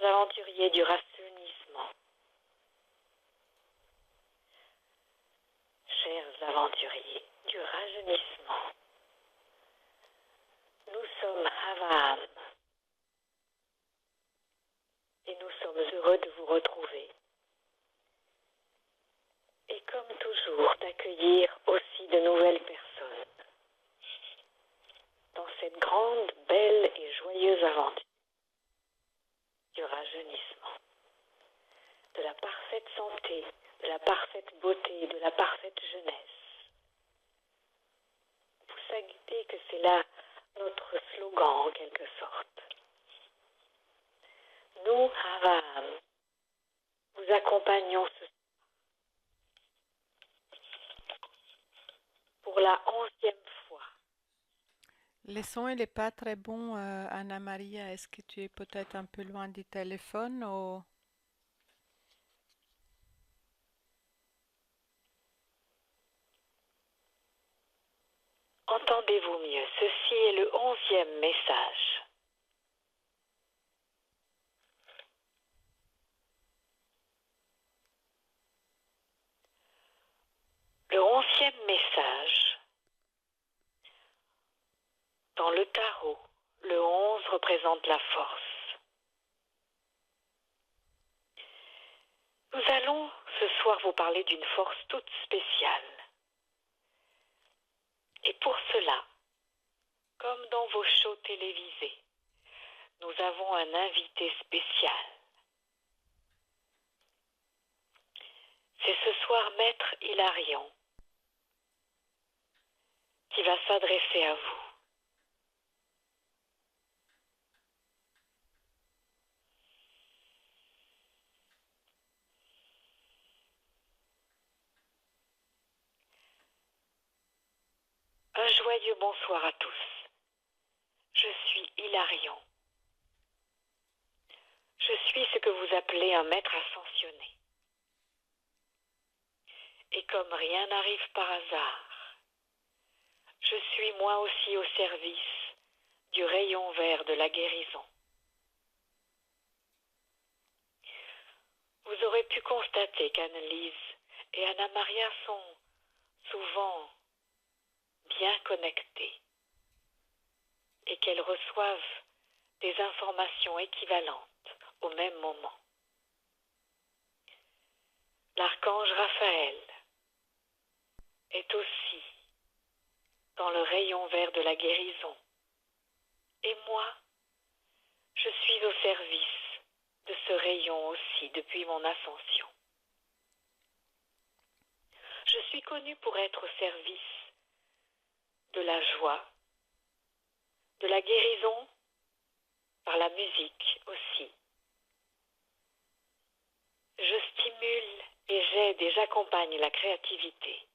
aventuriers du rajeunissement, chers aventuriers du rajeunissement, nous sommes Havaham et nous sommes heureux de vous retrouver. Et comme toujours, d'accueillir aussi de nouvelles personnes dans cette grande, belle et joyeuse aventure du rajeunissement, de la parfaite santé, de la parfaite beauté, de la parfaite jeunesse. Vous savez que c'est là notre slogan en quelque sorte. Nous, Havaham, vous accompagnons pour la 11e fois. Le son, il n'est pas très bon, Anna Maria. Est-ce que tu es peut-être un peu loin du téléphone ou... Entendez-vous mieux, ceci est le 11e message. Le 11e message, dans le tarot, le 11 représente la force. Nous allons ce soir vous parler d'une force toute spéciale. Et pour cela, comme dans vos shows télévisés, nous avons un invité spécial. C'est ce soir Maître Hilarion qui va s'adresser à vous. Un joyeux bonsoir à tous. Je suis Hilarion. Je suis ce que vous appelez un maître ascensionné. Et comme rien n'arrive par hasard, je suis moi aussi au service du rayon vert de la guérison. Vous aurez pu constater qu'Anne-Lise et Anna Maria sont souvent bien connectées et qu'elles reçoivent des informations équivalentes au même moment. L'archange Raphaël est aussi dans le rayon vert de la guérison. Et moi, je suis au service de ce rayon aussi depuis mon ascension. Je suis connue pour être au service de la joie, de la guérison par la musique aussi. Je stimule et j'aide et j'accompagne la créativité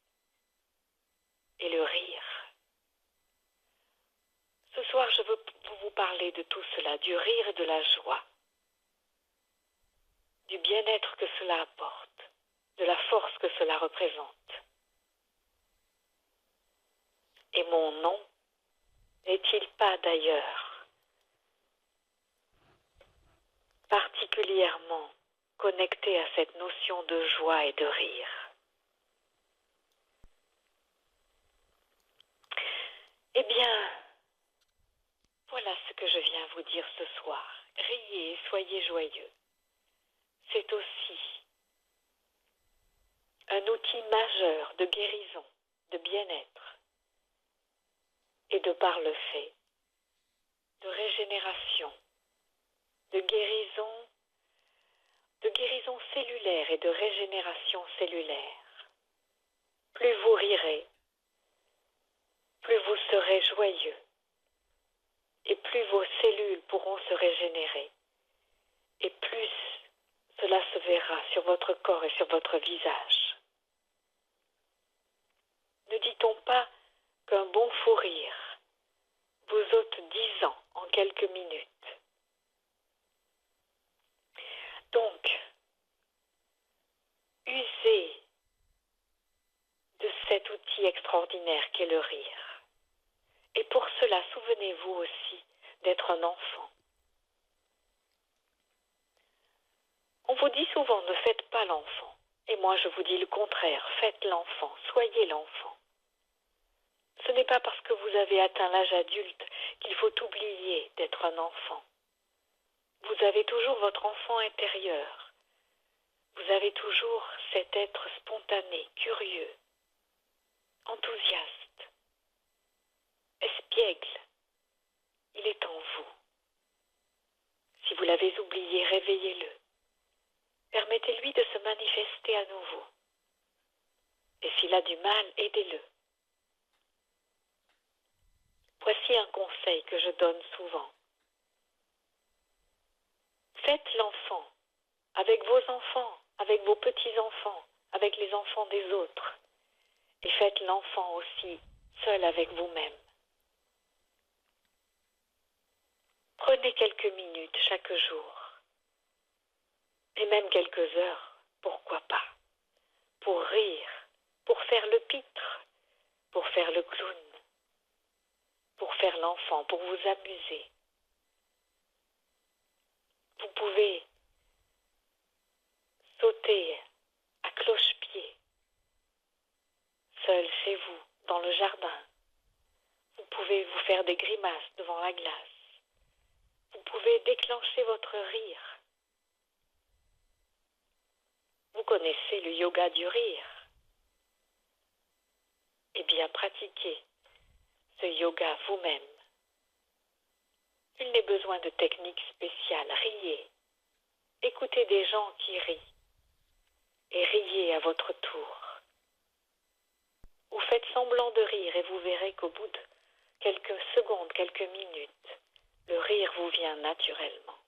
et le rire. Ce soir, je veux vous parler de tout cela, du rire et de la joie, du bien-être que cela apporte, de la force que cela représente. Et mon nom n'est-il pas d'ailleurs particulièrement connecté à cette notion de joie et de rire? Eh bien, voilà ce que je viens vous dire ce soir. Riez et soyez joyeux. C'est aussi un outil majeur de guérison, de bien-être et de par le fait de régénération, de guérison cellulaire et de régénération cellulaire. Plus vous rirez, plus vous serez joyeux et plus vos cellules pourront se régénérer et plus cela se verra sur votre corps et sur votre visage. Ne dit-on pas qu'un bon fou rire vous ôte 10 ans en quelques minutes? Donc, usez de cet outil extraordinaire qu'est le rire. Et pour cela, souvenez-vous aussi d'être un enfant. On vous dit souvent ne faites pas l'enfant. Et moi je vous dis le contraire, faites l'enfant, soyez l'enfant. Ce n'est pas parce que vous avez atteint l'âge adulte qu'il faut oublier d'être un enfant. Vous avez toujours votre enfant intérieur. Vous avez toujours cet être spontané, curieux, enthousiaste, espiègle. Il est en vous. Si vous l'avez oublié, réveillez-le. Permettez-lui de se manifester à nouveau. Et s'il a du mal, aidez-le. Voici un conseil que je donne souvent. Faites l'enfant avec vos enfants, avec vos petits-enfants, avec les enfants des autres. Et faites l'enfant aussi seul avec vous-même. Prenez quelques minutes chaque jour, et même quelques heures, pourquoi pas, pour rire, pour faire le pitre, pour faire le clown, pour faire l'enfant, pour vous amuser. Vous pouvez sauter à cloche-pied, seul chez vous, dans le jardin. Vous pouvez vous faire des grimaces devant la glace. Vous pouvez déclencher votre rire. Vous connaissez le yoga du rire. Eh bien, pratiquez ce yoga vous-même. Il n'est besoin de techniques spéciales. Riez. Écoutez des gens qui rient. Et riez à votre tour. Vous faites semblant de rire et vous verrez qu'au bout de quelques secondes, quelques minutes, le rire vous vient naturellement.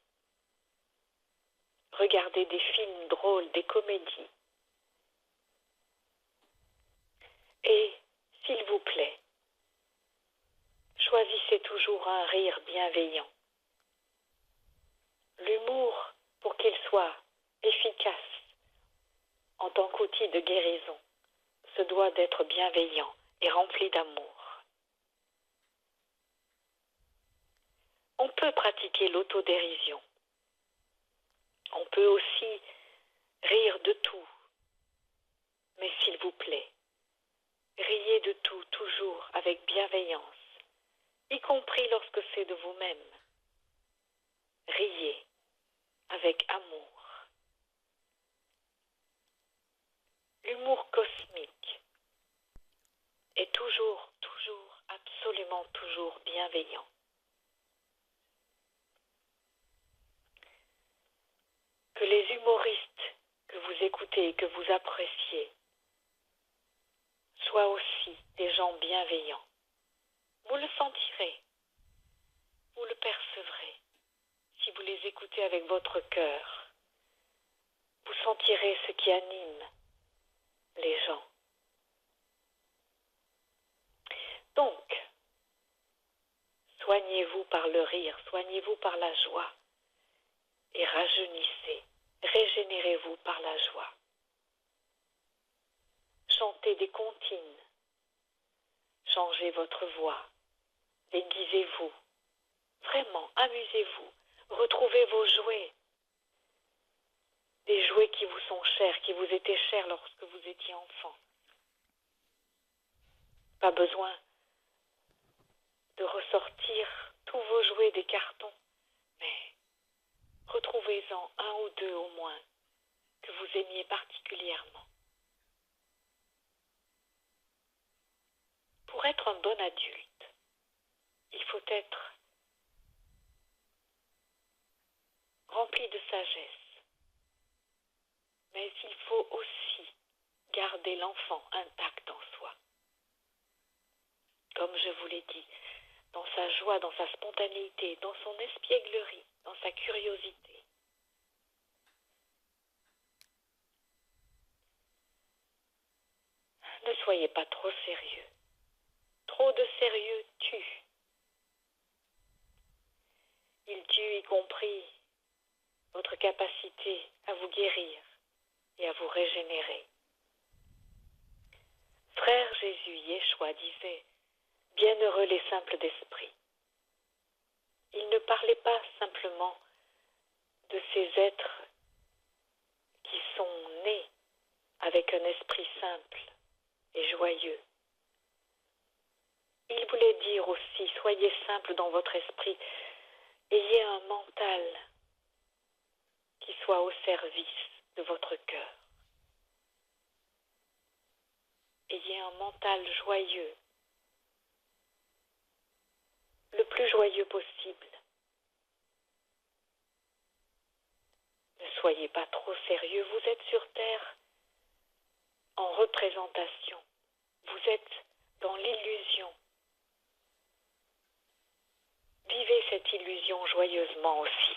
Regardez des films drôles, des comédies. Et, s'il vous plaît, choisissez toujours un rire bienveillant. L'humour, pour qu'il soit efficace en tant qu'outil de guérison, se doit d'être bienveillant et rempli d'amour. On peut pratiquer l'autodérision. On peut aussi rire de tout. Mais s'il vous plaît, riez de tout toujours avec bienveillance, y compris lorsque c'est de vous-même. Riez avec amour. L'humour cosmique est toujours, absolument toujours bienveillant. Que les humoristes que vous écoutez et que vous appréciez soient aussi des gens bienveillants. Vous le sentirez, vous le percevrez. Si vous les écoutez avec votre cœur, vous sentirez ce qui anime les gens. Donc, soignez-vous par le rire, soignez-vous par la joie et rajeunissez, régénérez-vous par la joie. Chantez des comptines, changez votre voix, déguisez-vous, vraiment amusez-vous, retrouvez vos jouets, des jouets qui vous sont chers, qui vous étaient chers lorsque vous étiez enfant. Pas besoin de ressortir tous vos jouets des cartons, mais retrouvez-en un ou deux au moins que vous aimiez particulièrement. Pour être un bon adulte, il faut être rempli de sagesse, mais il faut aussi garder l'enfant intact en soi. Comme je vous l'ai dit, dans sa joie, dans sa spontanéité, dans son espièglerie, dans sa curiosité. Ne soyez pas trop sérieux. Trop de sérieux tue. Il tue y compris votre capacité à vous guérir et à vous régénérer. Frère Jésus, Yeshua disait, bienheureux les simples d'esprit. Il ne parlait pas simplement de ces êtres qui sont nés avec un esprit simple et joyeux. Il voulait dire aussi, soyez simple dans votre esprit, ayez un mental qui soit au service de votre cœur. Ayez un mental joyeux, le plus joyeux possible. Ne soyez pas trop sérieux, vous êtes sur terre en représentation. Vous êtes dans l'illusion. Vivez cette illusion joyeusement aussi.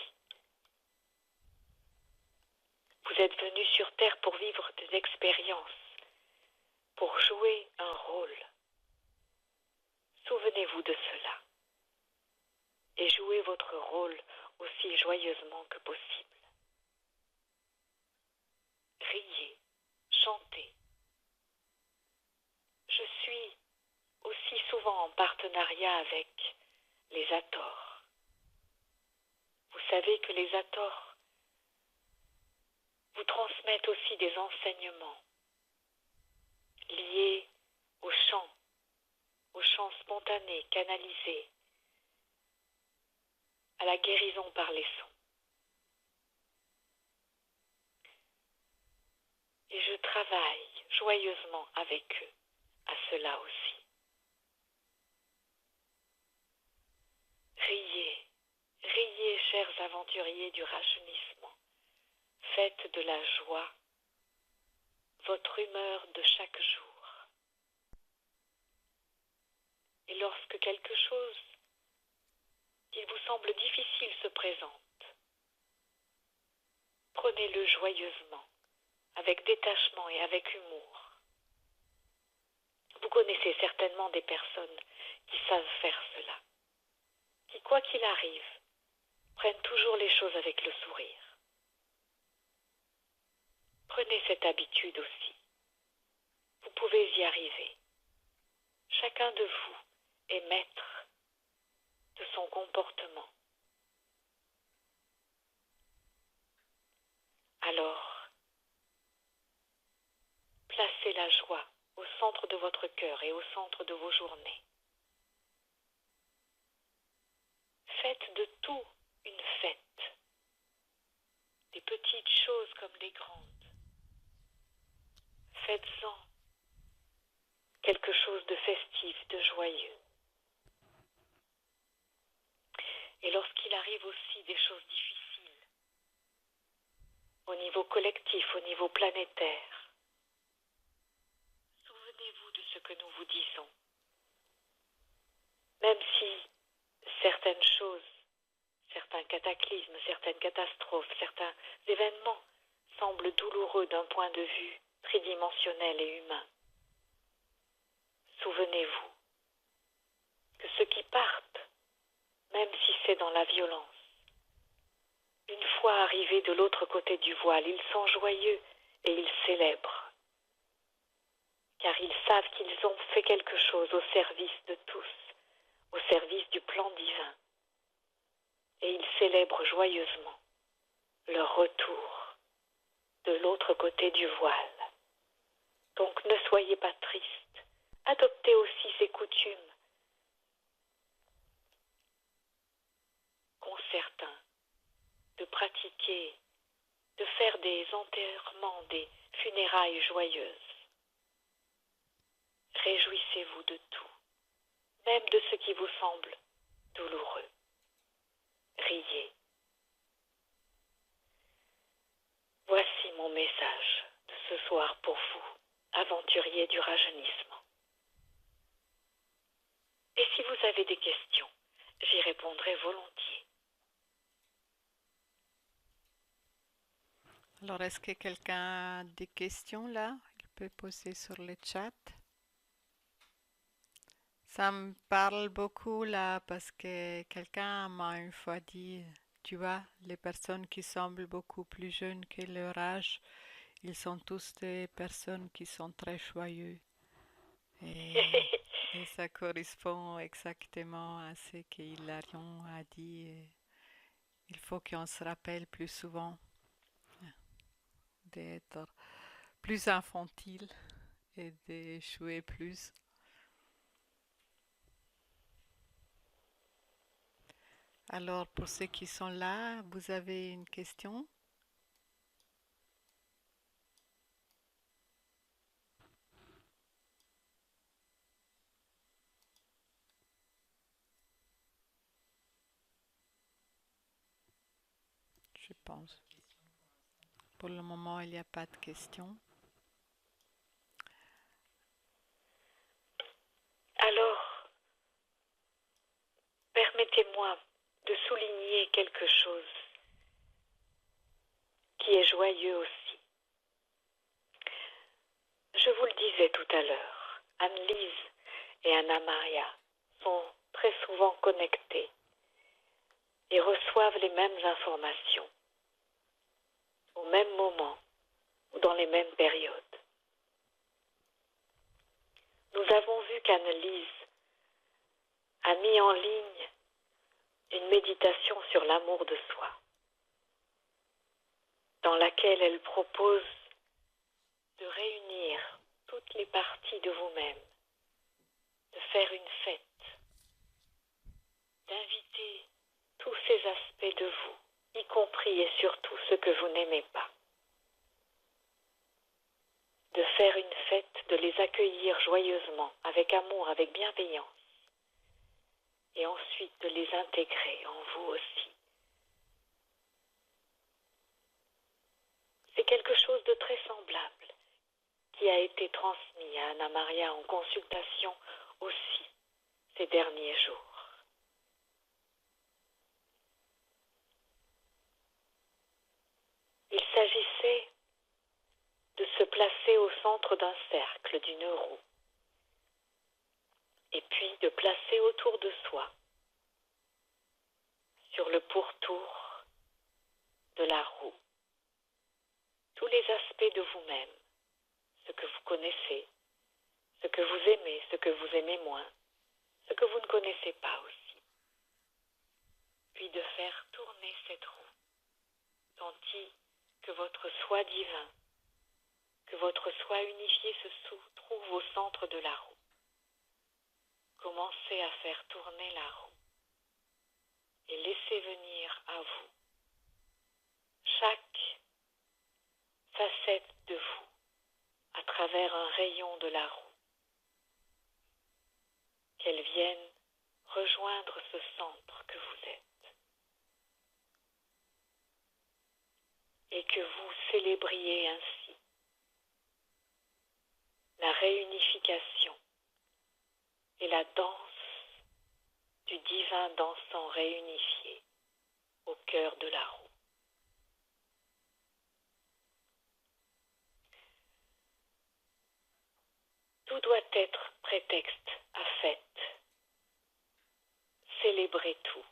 Vous êtes venu sur terre pour vivre des expériences, pour jouer un rôle. Souvenez-vous de cela et jouez votre rôle aussi joyeusement que possible. Riez, chantez. Je suis aussi souvent en partenariat avec les Hathors. Vous savez que les Hathors vous transmettent aussi des enseignements liés au chant spontané, canalisé, à la guérison par les sons. Et je travaille joyeusement avec eux à cela aussi. Riez, riez, chers aventuriers du rajeunissement. Faites de la joie votre humeur de chaque jour. Et lorsque quelque chose qui vous semble difficile se présente, prenez-le joyeusement, avec détachement et avec humour. Vous connaissez certainement des personnes qui savent faire cela, qui, quoi qu'il arrive, prennent toujours les choses avec le sourire. Prenez cette habitude aussi. Vous pouvez y arriver. Chacun de vous est maître de son comportement. Alors, placez la joie au centre de votre cœur et au centre de vos journées. Faites de tout une fête, des petites choses comme les grandes. Faites-en quelque chose de festif, de joyeux. Et lorsqu'il arrive aussi des choses difficiles, au niveau collectif, au niveau planétaire, souvenez-vous de ce que nous vous disons. Même si certaines choses, certains cataclysmes, certaines catastrophes, certains événements semblent douloureux d'un point de vue tridimensionnel et humain, souvenez-vous que ceux qui partent, même si c'est dans la violence, une fois arrivés de l'autre côté du voile, ils sont joyeux et ils célèbrent, car ils savent qu'ils ont fait quelque chose au service de tous, au service du plan divin, et ils célèbrent joyeusement leur retour de l'autre côté du voile. Donc ne soyez pas tristes, adoptez aussi ces coutumes qu'ont certains de pratiquer, de faire des enterrements, des funérailles joyeuses. Réjouissez-vous de tout, même de ce qui vous semble douloureux. Riez. Voici mon message de ce soir pour vous, aventuriers du rajeunissement. Et si vous avez des questions, j'y répondrai volontiers. Alors, est-ce que quelqu'un a des questions là? Il peut poser sur le chat. Ça me parle beaucoup là parce que quelqu'un m'a une fois dit, tu vois, les personnes qui semblent beaucoup plus jeunes que leur âge, ils sont tous des personnes qui sont très joyeux. Et, et ça correspond exactement à ce qu'Hilarion a dit. Il faut qu'on se rappelle plus souvent d'être plus infantile et d'échouer plus. Alors, pour ceux qui sont là, vous avez une question? Je pense. Pour le moment, il n'y a pas de questions. Alors, permettez-moi de souligner quelque chose qui est joyeux aussi. Je vous le disais tout à l'heure, Anne-Lise et Anna-Maria sont très souvent connectées et reçoivent les mêmes informations au même moment ou dans les mêmes périodes. Nous avons vu qu'Anne-Lise a mis en ligne une méditation sur l'amour de soi, dans laquelle elle propose de réunir toutes les parties de vous-même, de faire une fête, d'inviter tous ces aspects de vous, y compris et surtout ceux que vous n'aimez pas. De faire une fête, de les accueillir joyeusement, avec amour, avec bienveillance, et ensuite de les intégrer en vous aussi. C'est quelque chose de très semblable qui a été transmis à Anna-Maria en consultation aussi ces derniers jours. Il s'agissait de se placer au centre d'un cercle, d'une roue, et puis de placer autour de soi, sur le pourtour de la roue, tous les aspects de vous-même, ce que vous connaissez, ce que vous aimez, ce que vous aimez moins, ce que vous ne connaissez pas aussi. Puis de faire tourner cette roue, tandis que votre soi divin, que votre soi unifié se trouve au centre de la roue. Commencez à faire tourner la roue et laissez venir à vous chaque facette de vous à travers un rayon de la roue. Qu'elle vienne rejoindre ce centre que vous êtes et que vous célébriez ainsi la réunification et la danse du divin dansant réunifié au cœur de la roue. Tout doit être prétexte à fête. Célébrez tout.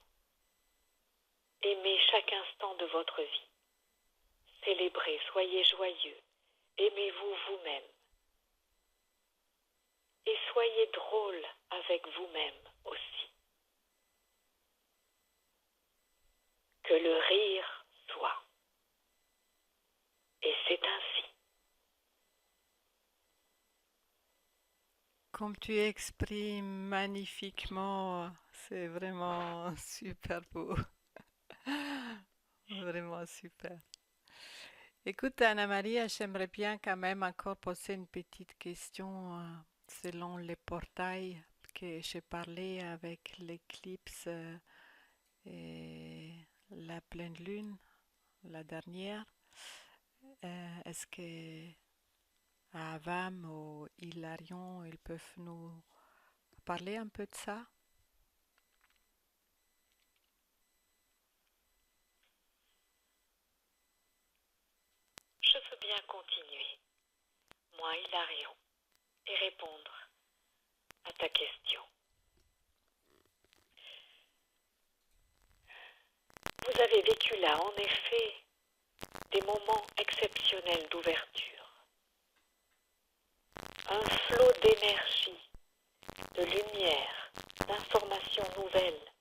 Aimez chaque instant de votre vie. Célébrez, soyez joyeux. Aimez-vous vous-même. Et soyez drôle avec vous-même aussi. Que le rire soit. Et c'est ainsi. Comme tu exprimes magnifiquement, c'est vraiment super beau. Vraiment super. Écoute, Anna-Maria, j'aimerais bien quand même encore poser une petite question selon les portails que j'ai parlé avec l'éclipse et la pleine lune, la dernière. Est-ce que Avam ou Hilarion, ils peuvent nous parler un peu de ça? Je veux bien continuer, moi Hilarion, et répondre à ta question. Vous avez vécu là, en effet, des moments exceptionnels d'ouverture. Un flot d'énergie, de lumière, d'informations nouvelles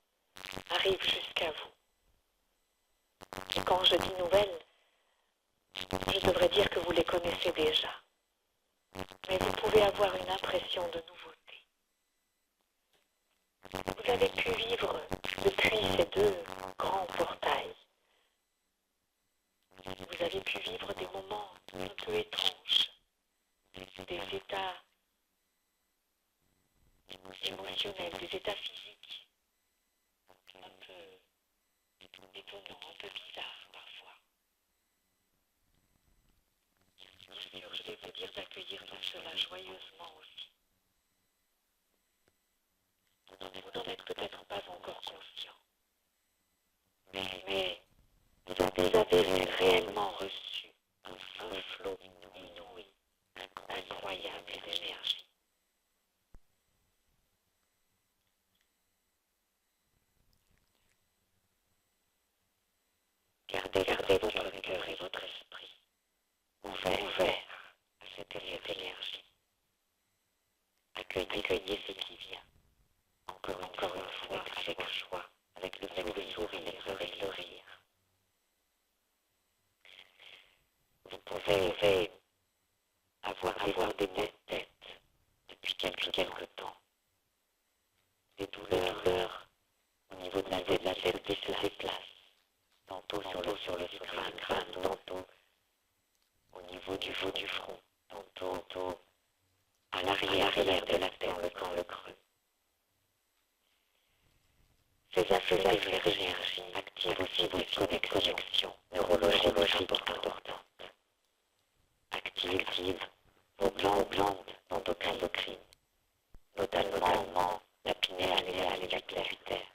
arrive jusqu'à vous. Et quand je dis nouvelles, je devrais dire que sensation de nouveauté. Vous avez pu vivre depuis ces deux grands portails. Vous avez pu vivre des moments un peu étranges, des états émotionnels, des états physiques un peu étonnants, un peu bizarres parfois. Bien sûr, je vais vous dire d'accueillir tout cela joyeusement aussi. Vous n'en êtes peut-être pas encore conscient, mais vous avez réellement reçu un flot inouï, incroyable d'énergie. Gardez votre cœur et votre esprit ouverts à cette énergie. Accueillez ce qui vient. Encore une fois, avec joie, avec le sourire, avec le rire. Vous pouvez avoir des maux de tête depuis quelque temps. Des douleurs au niveau de la tête qui se déplacent. Tantôt sur le crâne, tantôt au niveau du front, tantôt à l'arrière de la tête, dans le creux. Ces affaires d'énergie activent aussi des connexions neurologiques importantes. Activent vos glandes endocrines, notamment la pinéale et la pituitaire.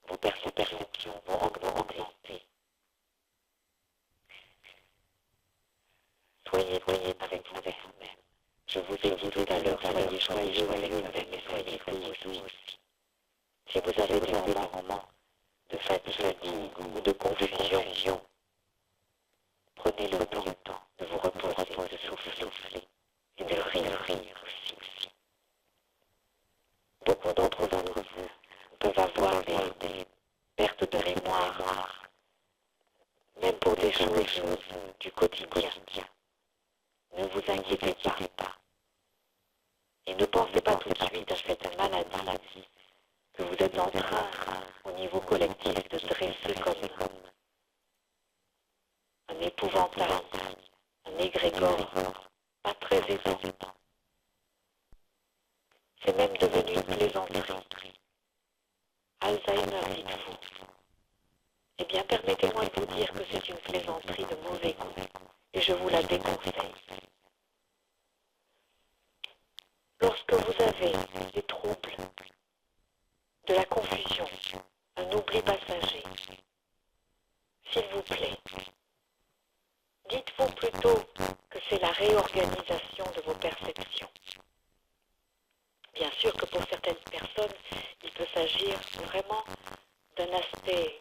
Vos perceptions vont augmenter. Soyez avec vous-même. Je vous ai dit tout à l'heure, soyez joyeux avec vous-même et soyez doux aussi. Si vous avez des moments de fatigue ou de confusion, prenez le temps de vous reposer, de souffler et de rire aussi. Beaucoup d'entre vous peuvent avoir des pertes de mémoire, même pour des choses du quotidien. Ne vous inquiétez pas. Et ne pensez pas tout de suite à cette maladie que vous êtes en train, au niveau collectif, de dresser comme un épouvantail, un égrégore pas très évident. C'est même devenu une plaisanterie. Alzheimer, dites-vous. Eh bien, permettez-moi de vous dire que c'est une plaisanterie de mauvais goût, et je vous la déconseille. Lorsque vous avez des troubles, de la confusion, un oubli passager, s'il vous plaît, dites-vous plutôt que c'est la réorganisation de vos perceptions. Bien sûr que pour certaines personnes, il peut s'agir vraiment d'un aspect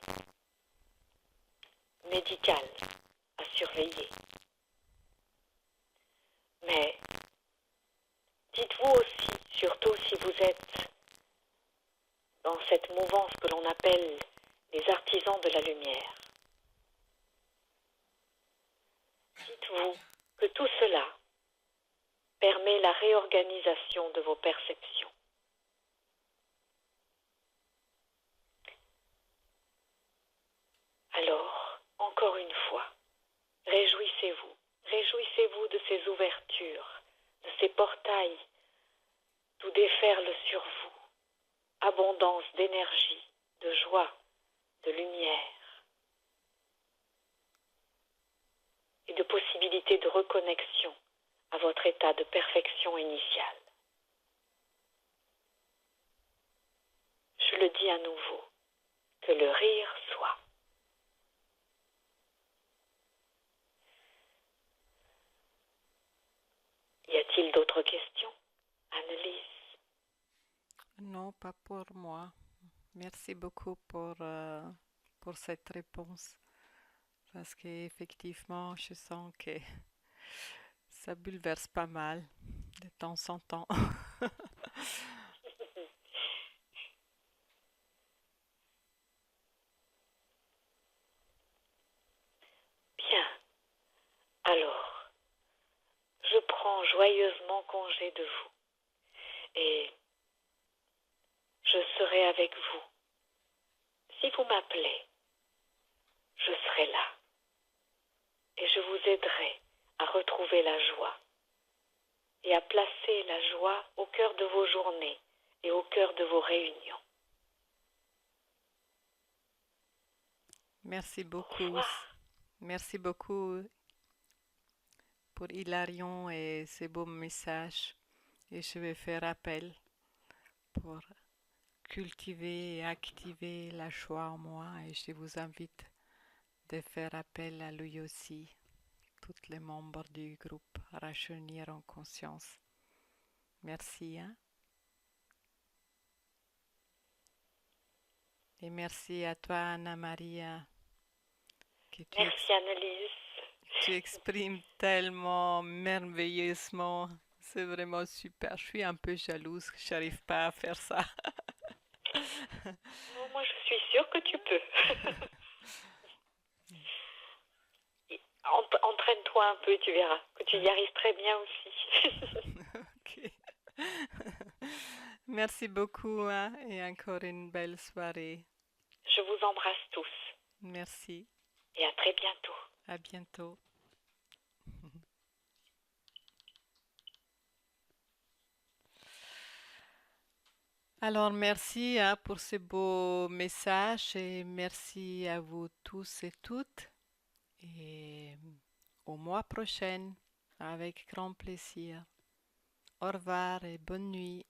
médical à surveiller. Mais dites-vous aussi, surtout si vous êtes dans cette mouvance que l'on appelle les artisans de la lumière, dites-vous que tout cela permet la réorganisation de vos perceptions. Alors, encore une fois, réjouissez-vous. Réjouissez-vous de ces ouvertures, de ces portails, tout déferle sur vous. Abondance d'énergie, de joie, de lumière et de possibilités de reconnexion à votre état de perfection initiale. Je le dis à nouveau, que le rire soit. Y a-t-il d'autres questions, Annelise? Non, pas pour moi. Merci beaucoup pour cette réponse. Parce qu'effectivement, je sens que ça bouleverse pas mal de temps en temps. Bien. Alors, je prends joyeusement congé changer de vous. Et je serai avec vous. Si vous m'appelez, je serai là. Et je vous aiderai à retrouver la joie et à placer la joie au cœur de vos journées et au cœur de vos réunions. Merci Au beaucoup. revoir. Merci beaucoup pour Hilarion et ses beaux messages. Et je vais faire appel pour cultiver et activer la joie en moi. Et je vous invite de faire appel à lui aussi, tous les membres du groupe Rajeunir en conscience. Merci, hein? Et merci à toi, Anna-Maria, que Merci Annelise. tu exprimes tellement merveilleusement. C'est vraiment super. Je suis un peu jalouse que j'arrive pas à faire ça. Oh, moi, je suis sûre que tu peux. Entraîne-toi un peu, tu verras que tu y arrives très bien aussi. Ok. Merci beaucoup, hein, et encore une belle soirée. Je vous embrasse tous Merci. et à très bientôt. À bientôt. Alors, merci, hein, pour ces beaux messages et merci à vous tous et toutes. Et au mois prochain, avec grand plaisir. Au revoir et bonne nuit.